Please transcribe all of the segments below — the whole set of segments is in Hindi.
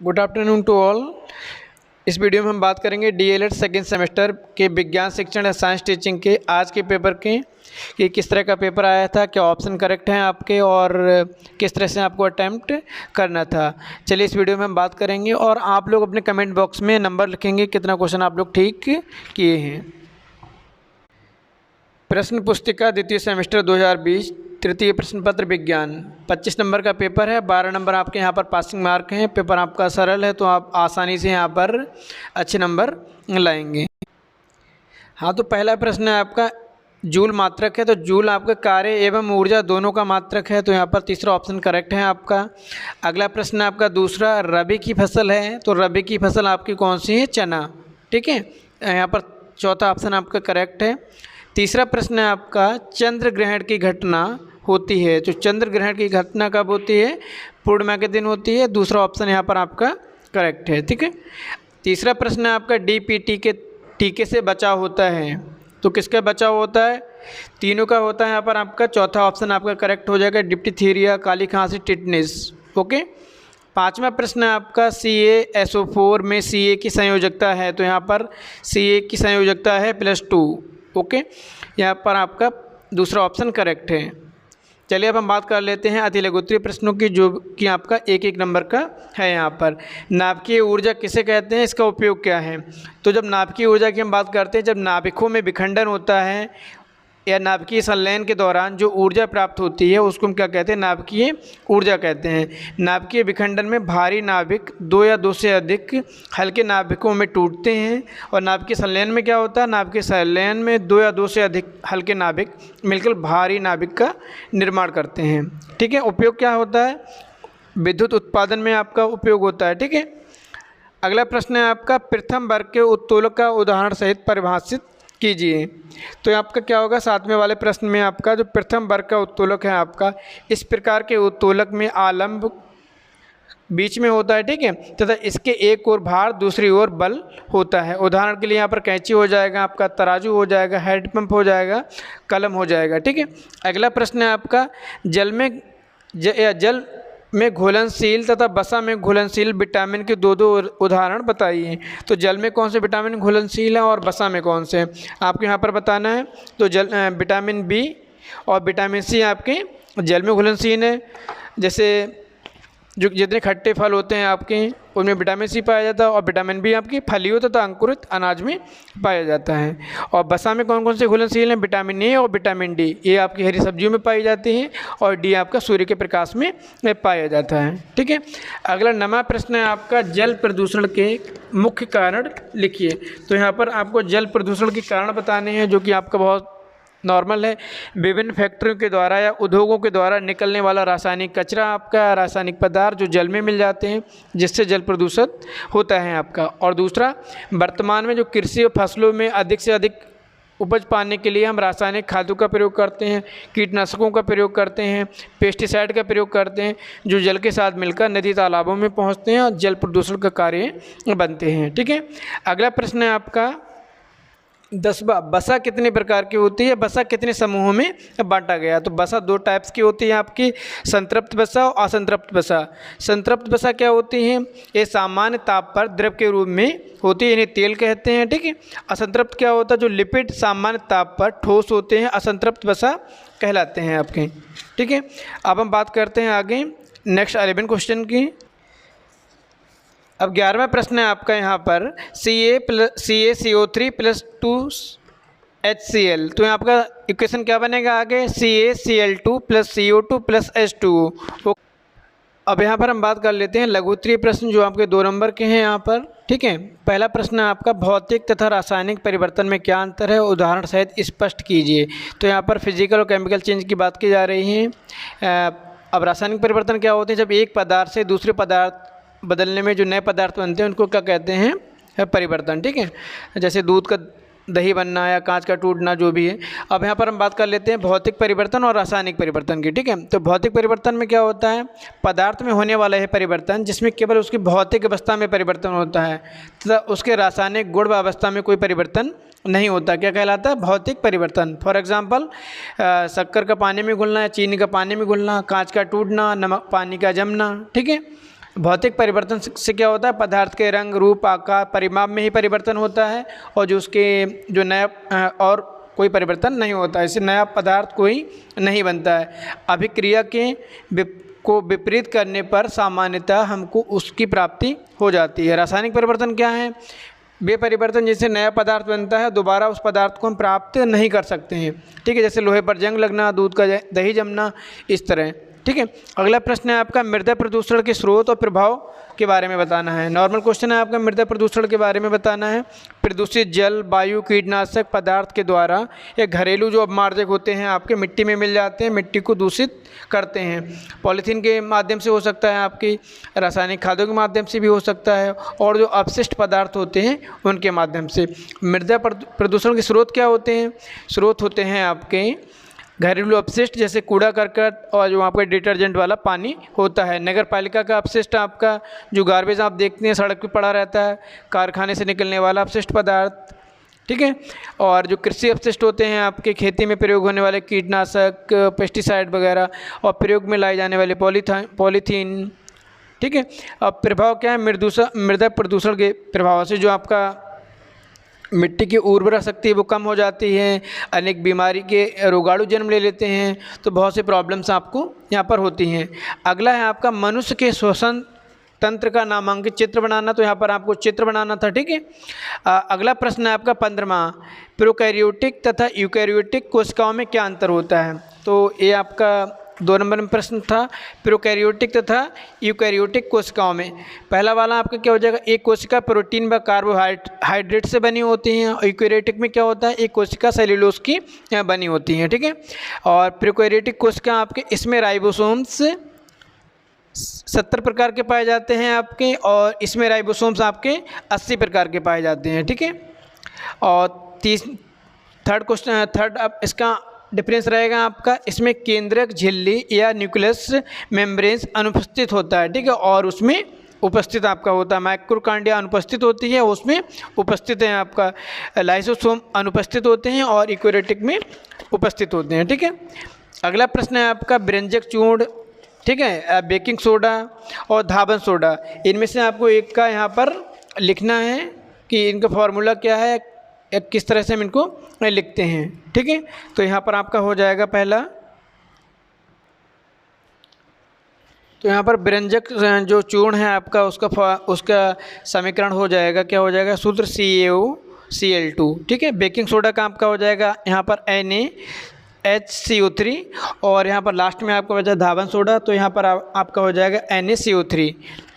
Good afternoon to all. इस वीडियो में हम बात करेंगे डीएलएड सेकेंड सेमेस्टर के विज्ञान शिक्षण या साइंस टीचिंग के आज के पेपर के कि किस तरह का पेपर आया था, क्या ऑप्शन करेक्ट हैं आपके और किस तरह से आपको अटैम्प्ट करना था। चलिए इस वीडियो में हम बात करेंगे और आप लोग अपने कमेंट बॉक्स में नंबर लिखेंगे कितना क्वेश्चन आप लोग ठीक किए हैं। प्रश्न पुस्तिका द्वितीय सेमेस्टर 2020 तृतीय प्रश्न पत्र विज्ञान 25 नंबर का पेपर है। 12 नंबर आपके यहाँ पर पासिंग मार्क हैं। पेपर आपका सरल है तो आप आसानी से यहाँ पर अच्छे नंबर लाएंगे। हाँ, तो पहला प्रश्न है आपका जूल मात्रक है, तो जूल आपका कार्य एवं ऊर्जा दोनों का मात्रक है, तो यहाँ पर तीसरा ऑप्शन करेक्ट है आपका। अगला प्रश्न है आपका दूसरा, रबी की फसल है, तो रबी की फसल आपकी कौन सी है? चना। ठीक है, यहाँ पर चौथा ऑप्शन आपका करेक्ट है। तीसरा प्रश्न है आपका चंद्र ग्रहण की घटना होती है, तो चंद्र ग्रहण की घटना कब होती है? पूर्णिमा के दिन होती है। दूसरा ऑप्शन यहाँ पर आपका करेक्ट है। ठीक है, तीसरा प्रश्न है आपका डीपीटी के टीके से बचाव होता है, तो किसका बचाव होता है? तीनों का होता है यहाँ पर आपका। चौथा ऑप्शन आपका करेक्ट हो जाएगा, डिप्थीरिया, काली खांसी, टिटनेस। ओके, पांचवा प्रश्न है आपका CaSO4 में Ca की संयोजकता है, तो यहाँ पर Ca की संयोजकता है +2। ओके, यहाँ पर आपका दूसरा ऑप्शन करेक्ट है। चलिए अब हम बात कर लेते हैं अति लघुत्तरीय प्रश्नों की, जो कि आपका एक एक नंबर का है। यहाँ पर नाभिकीय ऊर्जा किसे कहते हैं, इसका उपयोग क्या है? तो जब नाभिकीय ऊर्जा की हम बात करते हैं, जब नाभिकों में विखंडन होता है या नाभिकीय संलयन के दौरान जो ऊर्जा प्राप्त होती है उसको हम क्या कहते हैं? नाभिकीय ऊर्जा कहते हैं। नाभिकीय विखंडन में भारी नाभिक दो या दो से अधिक हल्के नाभिकों में टूटते हैं, और नाभिकीय संलयन में क्या होता है? नाभिकीय संलयन में दो या दो से अधिक हल्के नाभिक मिलकर भारी नाभिक का निर्माण करते हैं। ठीक है, उपयोग क्या होता है? विद्युत उत्पादन में आपका उपयोग होता है। ठीक है, अगला प्रश्न है आपका प्रथम वर्ग के उत्तोलक का उदाहरण सहित परिभाषित कीजिए। तो आपका क्या होगा? सातवें वाले प्रश्न में आपका जो प्रथम वर्ग का उत्तोलक है आपका, इस प्रकार के उत्तोलक में आलंब बीच में होता है। ठीक है, तथा इसके एक ओर भार दूसरी ओर बल होता है। उदाहरण के लिए यहाँ पर कैंची हो जाएगा, आपका तराजू हो जाएगा, हेड पंप हो जाएगा, कलम हो जाएगा। ठीक है, अगला प्रश्न है आपका जल में घुलनशील तथा वसा में घुलनशील विटामिन के दो उदाहरण बताइए। तो जल में कौन से विटामिन घुलनशील है और वसा में कौन से? आपको यहाँ पर बताना है। तो विटामिन बी और विटामिन सी आपके जल में घुलनशील है। जैसे जो जितने खट्टे फल होते हैं आपके, उनमें विटामिन सी पाया जाता है, और विटामिन बी आपकी फलियों तथा अंकुरित अनाज में पाया जाता है। और वसा में कौन कौन से घुलनशील हैं? विटामिन ए और विटामिन डी। ए आपकी हरी सब्जियों में पाई जाती हैं और डी आपका सूर्य के प्रकाश में पाया जाता है। ठीक है, अगला 9वां प्रश्न है आपका जल प्रदूषण के मुख्य कारण लिखिए। तो यहाँ पर आपको जल प्रदूषण के कारण बताने हैं, जो कि आपका बहुत नॉर्मल है। विभिन्न फैक्ट्रियों के द्वारा या उद्योगों के द्वारा निकलने वाला रासायनिक कचरा, आपका रासायनिक पदार्थ जो जल में मिल जाते हैं, जिससे जल प्रदूषित होता है आपका। और दूसरा, वर्तमान में जो कृषि और फसलों में अधिक से अधिक उपज पाने के लिए हम रासायनिक खादों का प्रयोग करते हैं, कीटनाशकों का प्रयोग करते हैं, पेस्टिसाइड का प्रयोग करते हैं, जो जल के साथ मिलकर नदी तालाबों में पहुँचते हैं और जल प्रदूषण का कार्य बनते हैं। ठीक है, अगला प्रश्न है आपका 10वां, वसा कितने प्रकार की होती है? वसा कितने समूहों में बांटा गया? तो वसा दो टाइप्स की होती है आपकी, संतृप्त वसा और असंतृप्त वसा। संतृप्त वसा क्या होती है? ये सामान्य ताप पर द्रव के रूप में होती है, इन्हें तेल कहते हैं। ठीक है, असंतृप्त क्या होता है? जो लिपिड सामान्य ताप पर ठोस होते हैं, असंतृप्त वसा कहलाते हैं आपके। ठीक है, अब हम बात करते हैं आगे नेक्स्ट 11 क्वेश्चन की। अब 11वां प्रश्न है आपका यहाँ पर CaCO3 + 2HCl। तो यहाँ आपका इक्वेशन क्या बनेगा आगे? CaCl2 + CO2 + H2O। अब यहाँ पर हम बात कर लेते हैं लघुत्तरीय प्रश्न, जो आपके 2 नंबर के हैं यहाँ पर। ठीक है, पहला प्रश्न है आपका भौतिक तथा रासायनिक परिवर्तन में क्या अंतर है? उदाहरण सहित स्पष्ट कीजिए। तो यहाँ पर फिजिकल और केमिकल चेंज की बात की जा रही है। अब रासायनिक परिवर्तन क्या होते हैं? जब एक पदार्थ से दूसरे पदार्थ बदलने में जो नए पदार्थ बनते हैं उनको क्या कहते हैं? परिवर्तन। ठीक है, जैसे दूध का दही बनना या कांच का टूटना, जो भी है। अब यहाँ पर हम बात कर लेते हैं भौतिक परिवर्तन और रासायनिक परिवर्तन की। ठीक है, तो भौतिक परिवर्तन में क्या होता है? पदार्थ में होने वाला है परिवर्तन, जिसमें केवल उसकी भौतिक अवस्था में परिवर्तन होता है तथा उसके रासायनिक गुण अवस्था में कोई परिवर्तन नहीं होता। क्या कहलाता है? भौतिक परिवर्तन। फॉर एग्जाम्पल, शक्कर का पानी में घुलना या चीनी का पानी में घुलना, कांच का टूटना, नमक पानी का जमना। ठीक है, भौतिक परिवर्तन से क्या होता है, पदार्थ के रंग, रूप, आकार, परिमाप में ही परिवर्तन होता है और जो उसके जो नया और कोई परिवर्तन नहीं होता है, इससे नया पदार्थ कोई नहीं बनता है। अभिक्रिया के को विपरीत करने पर सामान्यतः हमको उसकी प्राप्ति हो जाती है। रासायनिक परिवर्तन क्या है, वे परिवर्तन जैसे नया पदार्थ बनता है, दोबारा उस पदार्थ को हम प्राप्त नहीं कर सकते हैं। ठीक है, जैसे लोहे पर जंग लगना, दूध का दही जमना, इस तरह। ठीक है, अगला प्रश्न है आपका मृदा प्रदूषण के स्रोत और प्रभाव के बारे में बताना है। नॉर्मल क्वेश्चन है आपका, मृदा प्रदूषण के बारे में बताना है। प्रदूषित जल, वायु, कीटनाशक पदार्थ के द्वारा या घरेलू जो अपमार्जक होते हैं आपके मिट्टी में मिल जाते हैं, मिट्टी को दूषित करते हैं। पॉलीथीन के माध्यम से हो सकता है, आपकी रासायनिक खादों के माध्यम से भी हो सकता है, और जो अपशिष्ट पदार्थ होते हैं उनके माध्यम से। मृदा प्रदूषण के स्रोत क्या होते हैं, स्रोत होते हैं आपके घरेलू अपशिष्ट जैसे कूड़ा करकट और जो आपका डिटर्जेंट वाला पानी होता है। नगर पालिका का अपशिष्ट आपका जो गार्बेज आप देखते हैं सड़क पे पड़ा रहता है, कारखाने से निकलने वाला अपशिष्ट पदार्थ। ठीक है, और जो कृषि अपशिष्ट होते हैं आपके खेती में प्रयोग होने वाले कीटनाशक, पेस्टिसाइड वगैरह, और प्रयोग में लाए जाने वाले पॉलीथीन। ठीक है, अब प्रभाव क्या है, मृदा प्रदूषण के प्रभाव से जो आपका मिट्टी की उर्वरा शक्ति वो कम हो जाती है, अनेक बीमारी के रोगाणु जन्म ले लेते हैं, तो बहुत से प्रॉब्लम्स आपको यहाँ पर होती हैं। अगला है आपका मनुष्य के श्वसन तंत्र का नामांकित चित्र बनाना, तो यहाँ पर आपको चित्र बनाना था। ठीक है, अगला प्रश्न है आपका 15वां, प्रोकैरियोटिक तथा यूकैरियोटिक कोशिकाओं में क्या अंतर होता है। तो ये आपका 2 नंबर में प्रश्न था, प्रोकैरियोटिक तथा यूकैरियोटिक कोशिकाओं में। पहला वाला आपका क्या हो जाएगा, एक कोशिका प्रोटीन व कार्बोहाइड्रेट से बनी होती हैं, और यूकैरियोटिक में क्या होता है, एक कोशिका सेल्यूलोज की बनी होती हैं। ठीक है, और प्रोकैरियोटिक कोशिका आपके इसमें राइबोसोम्स 70 प्रकार के पाए जाते हैं आपके, और इसमें राइबोसोम्स आपके 80 प्रकार के पाए जाते हैं। ठीक है, और थर्ड अब इसका डिफरेंस रहेगा आपका, इसमें केंद्रक झिल्ली या न्यूक्लियस मेम्ब्रेन्स अनुपस्थित होता है। ठीक है, और उसमें उपस्थित आपका होता है माइक्रोकांडिया अनुपस्थित होती है, उसमें उपस्थित है आपका लाइसोसोम अनुपस्थित होते हैं, और यूकैरियोटिक में उपस्थित होते हैं। ठीक है, अगला प्रश्न है आपका व्यंजक चूर्ण, ठीक है, बेकिंग सोडा और धावन सोडा, इनमें से आपको एक का यहाँ पर लिखना है कि इनका फार्मूला क्या है, किस तरह से हम इनको लिखते हैं। ठीक है, तो यहाँ पर आपका हो जाएगा पहला, तो यहाँ पर व्यंजक जो चूर्ण है आपका उसका समीकरण हो जाएगा, क्या हो जाएगा, सूत्र CaOCl2। ठीक है, बेकिंग सोडा का आपका हो जाएगा यहाँ पर NaHCO3, और यहाँ पर लास्ट में आपका बचा धावन सोडा, तो यहाँ पर आपका हो जाएगा NaCO3।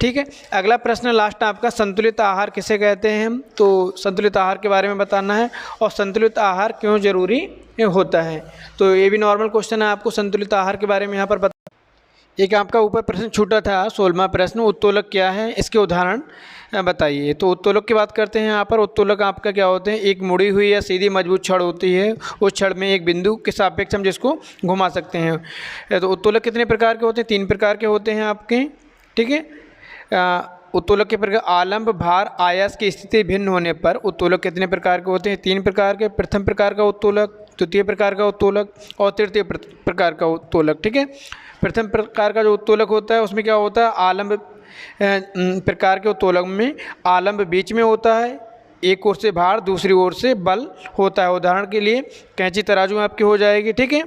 ठीक है, अगला प्रश्न लास्ट आपका संतुलित आहार किसे कहते हैं हम, तो संतुलित आहार के बारे में बताना है, और संतुलित आहार क्यों जरूरी होता है। तो ये भी नॉर्मल क्वेश्चन है, आपको संतुलित आहार के बारे में यहाँ पर बता। एक आपका ऊपर प्रश्न छूटा था 16वां प्रश्न, उत्तोलक क्या है, इसके उदाहरण बताइए। तो उत्तोलक की बात करते हैं यहाँ पर। उत्तोलक आपका क्या होते हैं, एक मुड़ी हुई या सीधी मजबूत छड़ होती है, उस छड़ में एक बिंदु के सापेक्ष हम जिसको घुमा सकते हैं। तो उत्तोलक कितने प्रकार के होते हैं, 3 प्रकार के होते हैं आपके। ठीक है, उत्तोलक के प्रकार आलंब, भार, आयास की स्थिति भिन्न होने पर उत्तोलक कितने प्रकार के होते हैं, 3 प्रकार के। प्रथम प्रकार का उत्तोलक, द्वितीय प्रकार का उत्तोलक और तृतीय प्रकार का उत्तोलक। ठीक है, प्रथम प्रकार का जो उत्तोलक होता है उसमें क्या होता है, आलंब प्रकार के उत्तोलक में आलंब बीच में होता है, एक ओर से भार दूसरी ओर से बल होता है। उदाहरण के लिए कैंची तराजू आपकी हो जाएगी। ठीक है,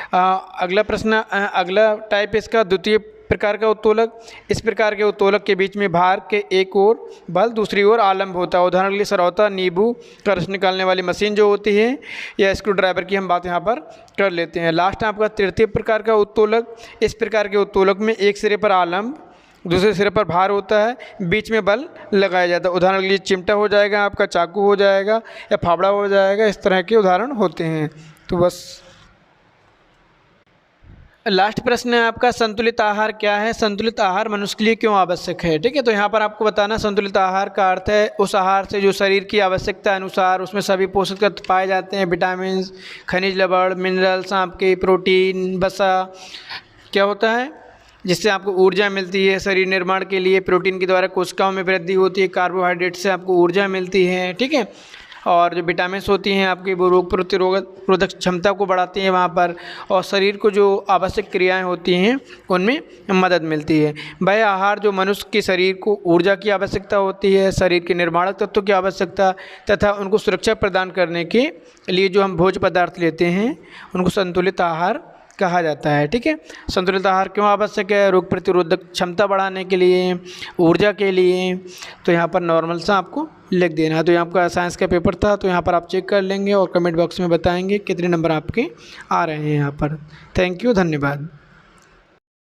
अगला प्रश्न, अगला टाइप इसका द्वितीय प्रकार का उत्तोलक। इस प्रकार के उत्तोलक के बीच में भार के एक ओर बल दूसरी ओर आलंब होता है। उदाहरण के लिए सरौता, नींबू का रस निकालने वाली मशीन जो होती है, या स्क्रू ड्राइवर की हम बात यहाँ पर कर लेते हैं। लास्ट आपका तृतीय प्रकार का उत्तोलक। इस प्रकार के उत्तोलक में एक सिरे पर आलंब दूसरे सिरे पर भार होता है, बीच में बल लगाया जाता है। उदाहरण के लिए चिमटा हो जाएगा आपका, चाकू हो जाएगा या फावड़ा हो जाएगा, इस तरह के उदाहरण होते हैं। तो बस लास्ट प्रश्न है आपका, संतुलित आहार क्या है, संतुलित आहार मनुष्य के लिए क्यों आवश्यक है। ठीक है, तो यहाँ पर आपको बताना, संतुलित आहार का अर्थ है उस आहार से जो शरीर की आवश्यकता अनुसार उसमें सभी पोषक तत्व पाए जाते हैं, विटामिन, खनिज लवण, मिनरल्स, आपके प्रोटीन, वसा, क्या होता है जिससे आपको ऊर्जा मिलती है शरीर निर्माण के लिए। प्रोटीन के द्वारा कोशिकाओं में वृद्धि होती है, कार्बोहाइड्रेट से आपको ऊर्जा मिलती है। ठीक है, और जो विटामिन्स होती हैं आपकी वो रोग प्रतिरोधक क्षमता को बढ़ाती हैं वहाँ पर, और शरीर को जो आवश्यक क्रियाएं होती हैं उनमें मदद मिलती है। वह आहार जो मनुष्य के शरीर को ऊर्जा की आवश्यकता होती है, शरीर के निर्माणक तत्वों की आवश्यकता तथा उनको सुरक्षा प्रदान करने के लिए जो हम भोज्य पदार्थ लेते हैं उनको संतुलित आहार कहा जाता है। ठीक है, संतुलित आहार क्यों आवश्यक है? रोग प्रतिरोधक क्षमता बढ़ाने के लिए, ऊर्जा के लिए। तो यहाँ पर नॉर्मल सा आपको लिख देना है। तो यहाँ आपका साइंस का पेपर था, तो यहाँ पर आप चेक कर लेंगे और कमेंट बॉक्स में बताएंगे कितने नंबर आपके आ रहे हैं यहाँ पर। थैंक यू, धन्यवाद।